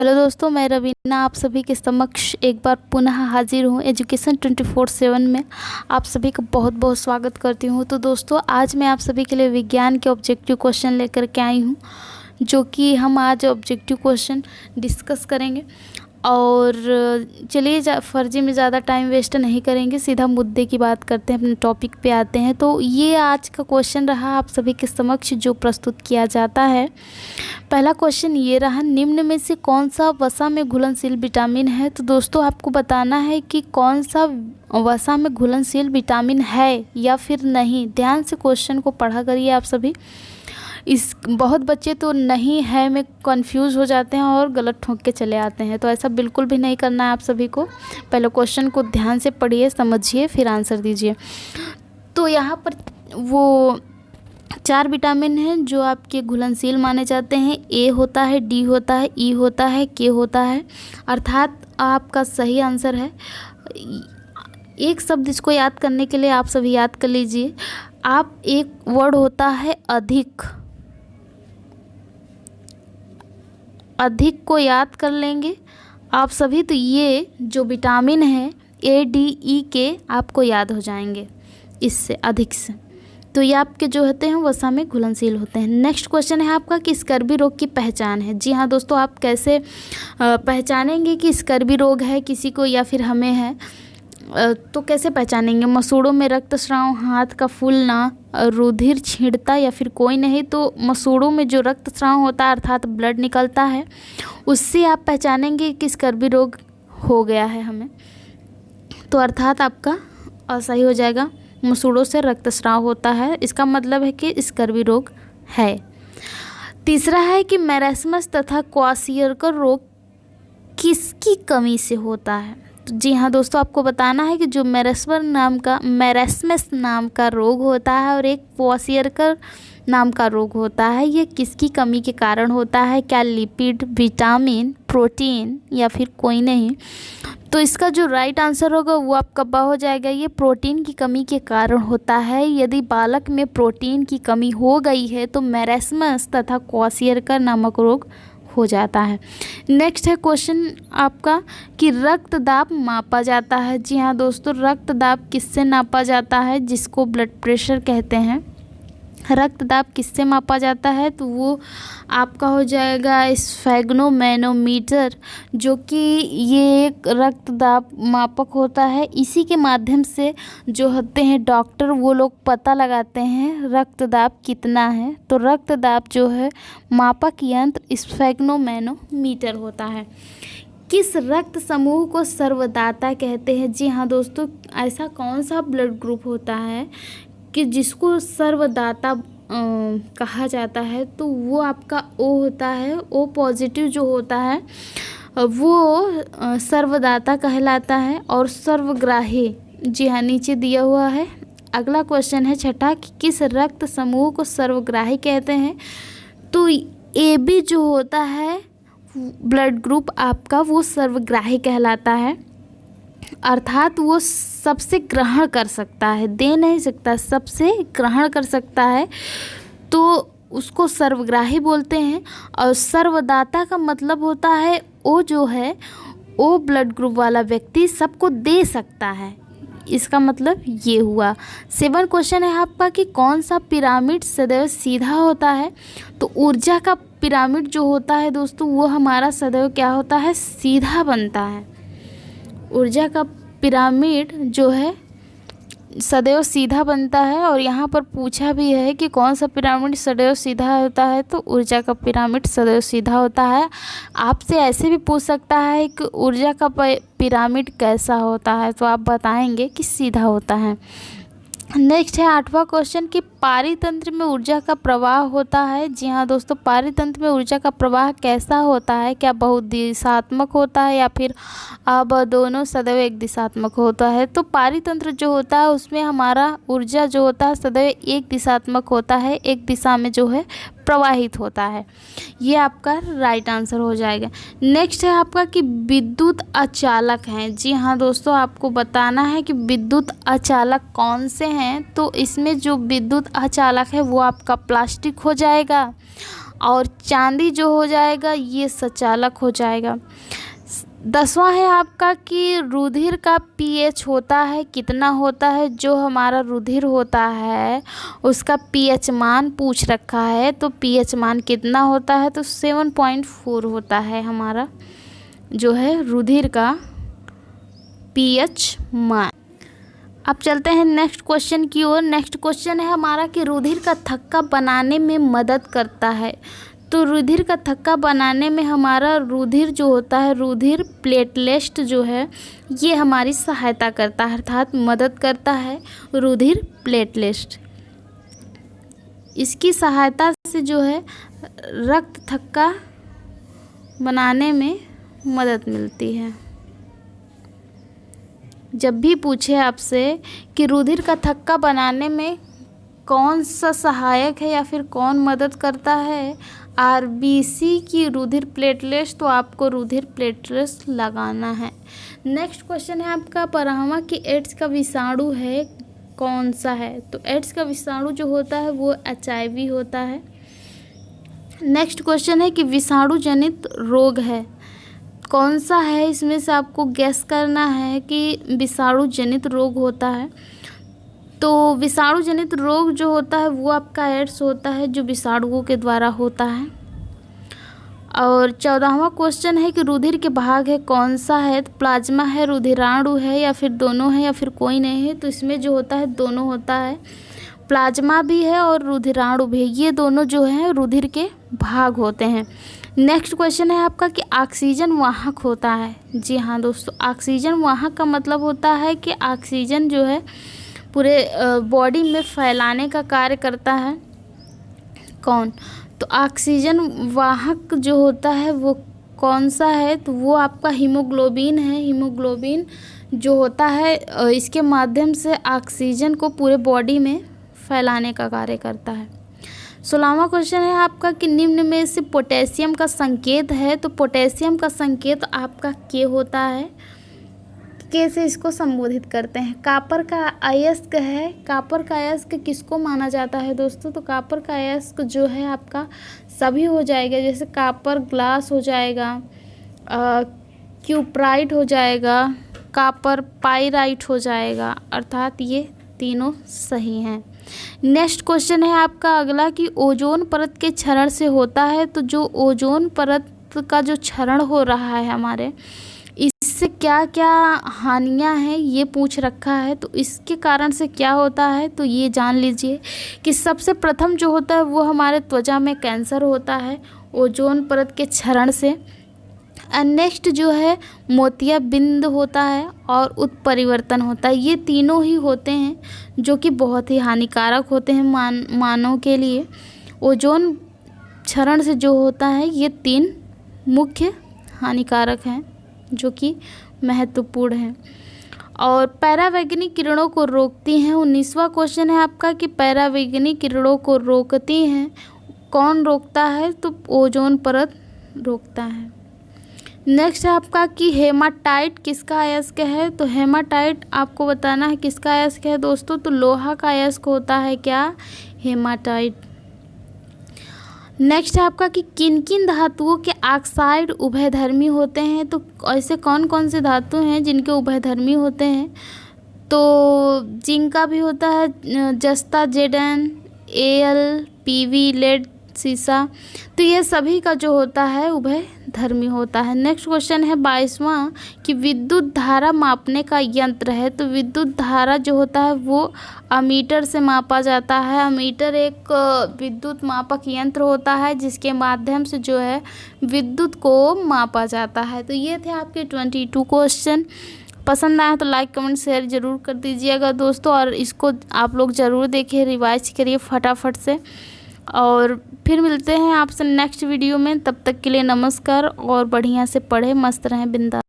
Hello दोस्तों, मैं रवीना आप सभी के समक्ष एक बार पुनः हाजिर हूँ एजुकेशन 24/7 में। आप सभी का बहुत बहुत स्वागत करती हूँ। तो दोस्तों, आज मैं आप सभी के लिए विज्ञान के ऑब्जेक्टिव क्वेश्चन लेकर के आई हूँ, जो कि हम आज ऑब्जेक्टिव क्वेश्चन डिस्कस करेंगे। और चलिए फर्जी में ज़्यादा टाइम वेस्ट नहीं करेंगे, सीधा मुद्दे की बात करते हैं, अपने टॉपिक पे आते हैं। तो ये आज का क्वेश्चन रहा आप सभी के समक्ष जो प्रस्तुत किया जाता है। पहला क्वेश्चन ये रहा, निम्न में से कौन सा वसा में घुलनशील विटामिन है। तो दोस्तों, आपको बताना है कि कौन सा वसा में घुलनशील विटामिन है या फिर नहीं। ध्यान से क्वेश्चन को पढ़ा करिए आप सभी। बहुत बच्चे तो नहीं है में कंफ्यूज हो जाते हैं और गलत ठोक के चले आते हैं, तो ऐसा बिल्कुल भी नहीं करना है आप सभी को। पहले क्वेश्चन को ध्यान से पढ़िए, समझिए, फिर आंसर दीजिए। तो यहाँ पर वो 4 विटामिन हैं जो आपके घुलनशील माने जाते हैं। ए होता है, डी होता है, ई होता है, के होता है, अर्थात आपका सही आंसर है। एक शब्द इसको याद करने के लिए आप सभी याद कर लीजिए। आप एक वर्ड होता है अधिक, अधिक को याद कर लेंगे आप सभी, तो ये जो विटामिन है ए, डी, ई, के आपको याद हो जाएंगे इससे, अधिक से। तो ये आपके जो होते हैं वसा में घुलनशील होते हैं। नेक्स्ट क्वेश्चन है आपका कि स्कर्वी रोग की पहचान है। जी हाँ दोस्तों, आप कैसे पहचानेंगे कि स्कर्वी रोग है किसी को या फिर हमें है। तो कैसे पहचानेंगे? मसूड़ों में रक्तस्राव, हाथ का फूलना, रुधिर छिड़ता या फिर कोई नहीं। तो मसूड़ों में जो रक्तस्राव होता है अर्थात ब्लड निकलता है, उससे आप पहचानेंगे कि स्कर्वी रोग हो गया है हमें। तो अर्थात आपका सही हो जाएगा, मसूड़ों से रक्तस्राव होता है, इसका मतलब है कि स्कर्वी रोग है। तीसरा है कि मैरास्मस तथा क्वाशियरकर रोग किसकी कमी से होता है। तो जी हाँ दोस्तों, आपको बताना है कि जो मैरास्मस नाम का रोग होता है और एक क्वाशियरकर नाम का रोग होता है, ये किसकी कमी के कारण होता है? क्या लिपिड, विटामिन, प्रोटीन या फिर कोई नहीं। तो इसका जो राइट आंसर होगा वो आपका ब हो जाएगा। ये प्रोटीन की कमी के कारण होता है। यदि बालक में प्रोटीन की कमी हो गई है तो मैरास्मस तथा क्वाशियरकर नामक रोग हो जाता है। नेक्स्ट है क्वेश्चन आपका कि रक्त दाब मापा जाता है। जी हाँ दोस्तों, रक्त दाब किससे नापा जाता है? जिसको ब्लड प्रेशर कहते हैं। रक्त दाब किससे मापा जाता है? तो वो आपका हो जाएगा स्फेग्नोमैनोमीटर, जो कि ये एक रक्त दाब मापक होता है। इसी के माध्यम से जो होते हैं डॉक्टर, वो लोग पता लगाते हैं रक्त दाब कितना है। तो रक्त दाब जो है मापक यंत्र स्फेग्नोमैनोमीटर होता है। किस रक्त समूह को सर्वदाता कहते हैं? जी हाँ दोस्तों, ऐसा कौन सा ब्लड ग्रुप होता है कि जिसको सर्वदाता कहा जाता है? तो वो आपका ओ होता है। ओ पॉजिटिव जो होता है वो सर्वदाता कहलाता है और सर्वग्राही। जी हाँ, नीचे दिया हुआ है। अगला क्वेश्चन है छठा कि किस रक्त समूह को सर्वग्राही कहते हैं? तो ए बी जो होता है ब्लड ग्रुप आपका, वो सर्वग्राही कहलाता है, अर्थात वो सबसे ग्रहण कर सकता है, दे नहीं सकता, सबसे ग्रहण कर सकता है, तो उसको सर्वग्राही बोलते हैं। और सर्वदाता का मतलब होता है वो जो है वो ब्लड ग्रुप वाला व्यक्ति सबको दे सकता है, इसका मतलब ये हुआ। 7 क्वेश्चन है आपका कि कौन सा पिरामिड सदैव सीधा होता है। तो ऊर्जा का पिरामिड जो होता है दोस्तों, वो हमारा सदैव क्या होता है? सीधा बनता है। ऊर्जा का पिरामिड जो है सदैव सीधा बनता है। और यहाँ पर पूछा भी है कि कौन सा पिरामिड सदैव सीधा होता है। तो ऊर्जा का पिरामिड सदैव सीधा होता है। आपसे ऐसे भी पूछ सकता है कि ऊर्जा का पिरामिड कैसा होता है, तो आप बताएंगे कि सीधा होता है। नेक्स्ट है 8वां क्वेश्चन कि पारितंत्र में ऊर्जा का प्रवाह होता है। जी हाँ दोस्तों, पारितंत्र में ऊर्जा का प्रवाह कैसा होता है? क्या बहुदिशात्मक होता है या फिर अब दोनों सदैव एक दिशात्मक होता है? तो पारितंत्र जो होता है उसमें हमारा ऊर्जा जो होता है सदैव एक दिशात्मक होता है, एक दिशा में जो है प्रवाहित होता है। ये आपका राइट आंसर हो जाएगा। नेक्स्ट है आपका कि विद्युत अचालक हैं। जी हाँ दोस्तों, आपको बताना है कि विद्युत अचालक कौन से हैं। तो इसमें जो विद्युत अचालक है वो आपका प्लास्टिक हो जाएगा, और चांदी जो हो जाएगा ये सचालक हो जाएगा। 10वां है आपका कि रुधिर का पीएच होता है कितना होता है। जो हमारा रुधिर होता है उसका पीएच मान पूछ रखा है, तो पीएच मान कितना होता है, तो 7.4 होता है हमारा जो है रुधिर का पीएच मान। अब चलते हैं नेक्स्ट क्वेश्चन की ओर। नेक्स्ट क्वेश्चन है हमारा कि रुधिर का थक्का बनाने में मदद करता है। तो रुधिर का थक्का बनाने में हमारा रुधिर जो होता है, रुधिर प्लेटलेट जो है ये हमारी सहायता करता है, अर्थात मदद करता है रुधिर प्लेटलेट। इसकी सहायता से जो है रक्त थक्का बनाने में मदद मिलती है। जब भी पूछे आपसे कि रुधिर का थक्का बनाने में कौन सा सहायक है या फिर कौन मदद करता है, आरबीसी की रुधिर प्लेटलेट्स, तो आपको रुधिर प्लेटलेट्स लगाना है। नेक्स्ट क्वेश्चन है आपका 12वां कि एड्स का विषाणु है कौन सा है। तो एड्स का विषाणु जो होता है वो HIV होता है। नेक्स्ट क्वेश्चन है कि विषाणु जनित रोग है कौन सा है। इसमें से आपको गैस करना है कि विषाणु जनित रोग होता है। तो विषाणु जनित रोग जो होता है वो आपका एड्स होता है, जो विषाणुओं के द्वारा होता है। और 14वां क्वेश्चन है कि रुधिर के भाग है कौन सा है। तो प्लाज्मा है, रुधिराणु है, या फिर दोनों है, या फिर कोई नहीं है। तो इसमें जो होता है दोनों होता है, प्लाज्मा भी है और रुधिराणु भी है। ये दोनों जो है रुधिर के भाग होते हैं। नेक्स्ट क्वेश्चन है आपका कि ऑक्सीजन वाहक होता है। जी हाँ दोस्तों, ऑक्सीजन वाहक का मतलब होता है कि ऑक्सीजन जो है पूरे बॉडी में फैलाने का कार्य करता है। कौन? तो ऑक्सीजन वाहक जो होता है वो कौन सा है, तो वो आपका हीमोग्लोबिन है। हीमोग्लोबिन जो होता है इसके माध्यम से ऑक्सीजन को पूरे बॉडी में फैलाने का कार्य करता है। 16वां क्वेश्चन है आपका कि निम्न में से पोटेशियम का संकेत है। तो पोटेशियम का संकेत आपका के होता है। के से इसको संबोधित करते हैं। कॉपर का अयस्क है। कॉपर का अयस्क किसको माना जाता है दोस्तों? तो कॉपर का अयस्क जो है आपका सभी हो जाएगा, जैसे कॉपर ग्लास हो जाएगा, क्यूप्राइट हो जाएगा, कॉपर पाइराइट हो जाएगा, अर्थात ये तीनों सही हैं। नेक्स्ट क्वेश्चन है आपका अगला कि ओजोन परत के क्षरण से होता है। तो जो ओजोन परत का जो क्षरण हो रहा है हमारे, इससे क्या क्या हानियां हैं ये पूछ रखा है। तो इसके कारण से क्या होता है तो ये जान लीजिए कि सबसे प्रथम जो होता है वो हमारे त्वचा में कैंसर होता है ओजोन परत के क्षरण से। नेक्स्ट जो है मोतियाबिंद होता है और उत्परिवर्तन होता है। ये तीनों ही होते हैं जो कि बहुत ही हानिकारक होते हैं मानव के लिए। ओजोन क्षरण से जो होता है ये 3 मुख्य हानिकारक हैं जो कि महत्वपूर्ण हैं और पैरावैगनिक किरणों को रोकती हैं। 19वां क्वेश्चन है आपका कि पैरावैगनिक किरणों को रोकती हैं, कौन रोकता है? तो ओजोन परत रोकता है। नेक्स्ट है आपका कि हेमाटाइट किसका अयस्क है। तो हेमाटाइट आपको बताना है किसका अयस्क है दोस्तों, तो लोहा का अयस्क होता है क्या? हेमाटाइट। नेक्स्ट है आपका कि किन किन धातुओं के ऑक्साइड उभयधर्मी होते हैं। तो ऐसे कौन कौन से धातु हैं जिनके उभयधर्मी होते हैं? तो जिंक का भी होता है, जस्ता, Zn, Al, Pv, लेड, सीसा, तो ये सभी का जो होता है उभयधर्मी होता है। नेक्स्ट क्वेश्चन है 22वां कि विद्युत धारा मापने का यंत्र है। तो विद्युत धारा जो होता है वो अमीटर से मापा जाता है। अमीटर एक विद्युत मापक यंत्र होता है जिसके माध्यम से जो है विद्युत को मापा जाता है। तो ये थे आपके 22 क्वेश्चन। पसंद आया तो लाइक कमेंट शेयर ज़रूर कर दीजिएगा दोस्तों, और इसको आप लोग ज़रूर देखिए, रिवाइज करिए फटाफट से, और फिर मिलते हैं आपसे नेक्स्ट वीडियो में। तब तक के लिए नमस्कार और बढ़िया से पढ़ें, मस्त रहें, बिंदास।